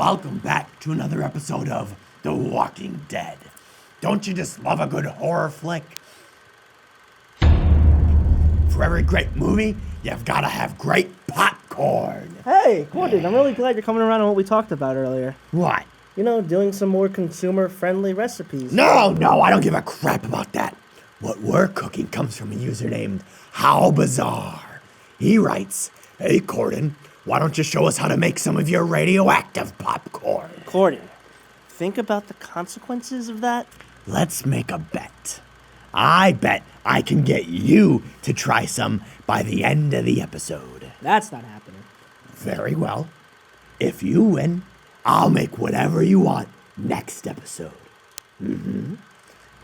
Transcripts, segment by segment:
welcome back to another episode of The Wokking Dead. Don't you just love a good horror flick? For every great movie, you've got to have great popcorn. Hey, Gordon, I'm really glad you're coming around on what we talked about earlier. What? You know, doing some more consumer-friendly recipes. No, I don't give a crap about that. What we're cooking comes from a user named HowBizarre. He writes, "Hey, Cordon, why don't you show us how to make some of your radioactive popcorn?" Gordon, think about the consequences of that. Let's make a bet. I bet I can get you to try some by the end of the episode. That's not happening. Very well. If you win, I'll make whatever you want next episode.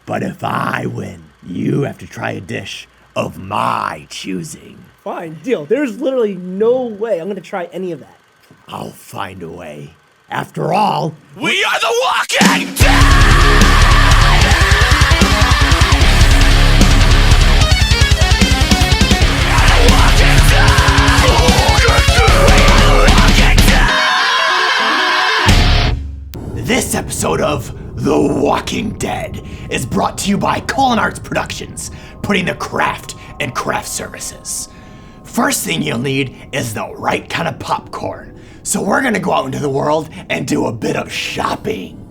But if I win, you have to try a dish of my choosing. Fine, deal. There's literally no way I'm going to try any of that. I'll find a way. After all, we are the Wokking Dead! This episode of The Wokking Dead is brought to you by Colin Arts Productions, putting the craft in craft services. First thing you'll need is the right kind of popcorn. So we're gonna go out into the world and do a bit of shopping.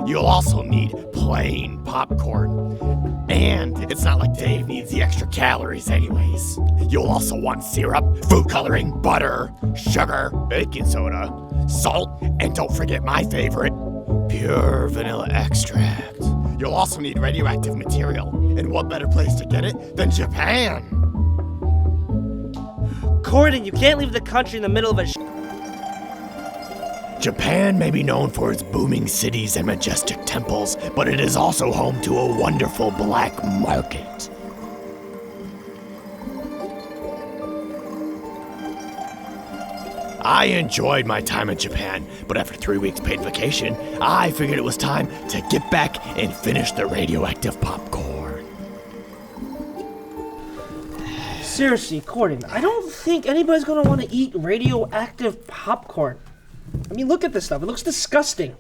You'll also need plain popcorn. And it's not like Dave needs the extra calories anyways. You'll also want syrup, food coloring, butter, sugar, baking soda, salt, and don't forget my favorite, pure vanilla extract. You'll also need radioactive material. And what better place to get it than Japan? Gordon, you can't leave the country in the middle of a Japan may be known for its booming cities and majestic temples, but it is also home to a wonderful black market. I enjoyed my time in Japan, but after 3 weeks paid vacation, I figured it was time to get back and finish the radioactive popcorn. Seriously, Gordon, I don't think anybody's going to want to eat radioactive popcorn. I mean, look at this stuff. It looks disgusting.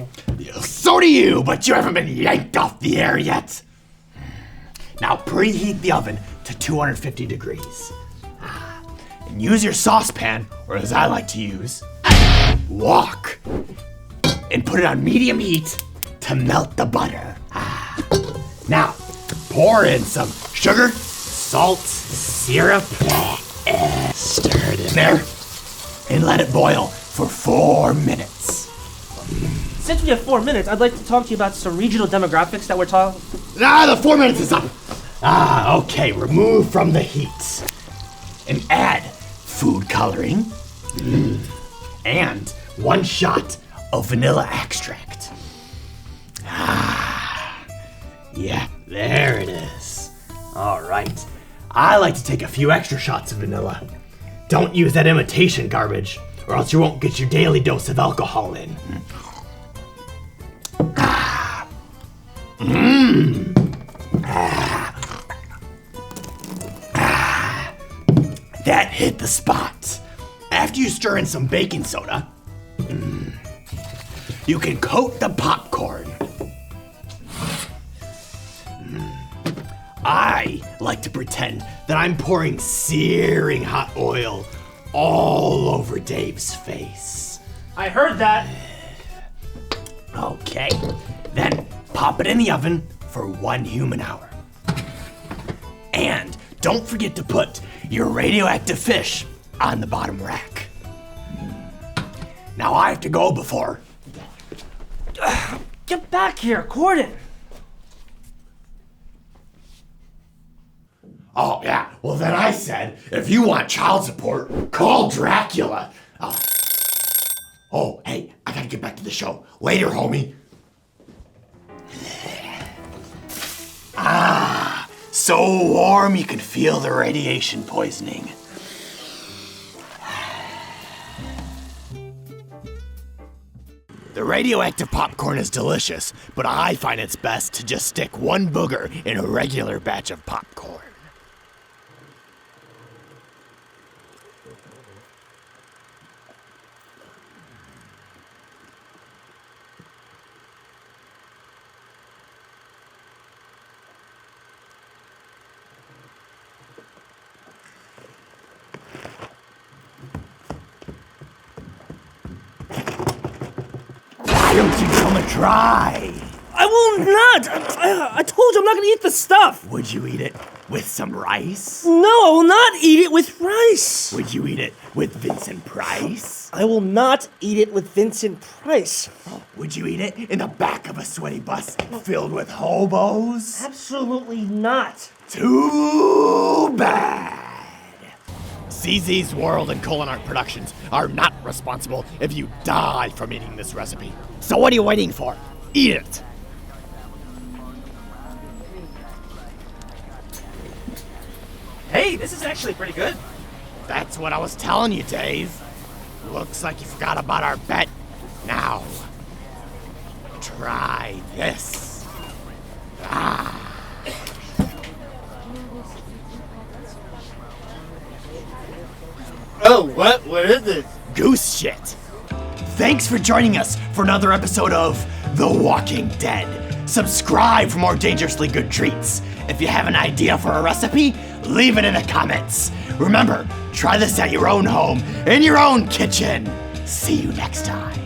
So do you, but you haven't been yanked off the air yet. Now preheat the oven to 250 degrees. And use your saucepan, or as I like to use, wok. And put it on medium heat to melt the butter. Now, pour in some sugar, salt, syrup, stir it in there, and let it boil for 4 minutes. Since we have 4 minutes, I'd like to talk to you about some regional demographics that we're talking. The 4 minutes is up. Okay, remove from the heat. And add food coloring. And 1 shot of vanilla extract. Yeah, there it is. All right. I like to take a few extra shots of vanilla. Don't use that imitation garbage, or else you won't get your daily dose of alcohol in. That hit the spot. After you stir in some baking soda, you can coat the popcorn. I like to pretend that I'm pouring searing hot oil all over Dave's face. I heard that. Okay, then pop it in the oven for 1 human hour. And don't forget to put your radioactive fish on the bottom rack. Now I have to go before. Get back here, Gordon. Oh, yeah. Well, then I said, if you want child support, call Dracula. Oh, hey, I gotta get back to the show. Later, homie. So warm you can feel the radiation poisoning. The radioactive popcorn is delicious, but I find it's best to just stick one booger in a regular batch of popcorn. Why don't you come and try? I will not! I told you I'm not gonna eat the stuff! Would you eat it with some rice? No, I will not eat it with rice! Would you eat it with Vincent Price? I will not eat it with Vincent Price. Would you eat it in the back of a sweaty bus filled with hobos? Absolutely not. Too bad. CZsWorld and Culinary Productions are not responsible if you die from eating this recipe. So what are you waiting for? Eat it. Hey, this is actually pretty good. That's what I was telling you, Dave. Looks like you forgot about our bet. Now, try this. Oh, what? What is this? Goose shit. Thanks for joining us for another episode of The Wokking Dead. Subscribe for more dangerously good treats. If you have an idea for a recipe, leave it in the comments. Remember, try this at your own home, in your own kitchen. See you next time.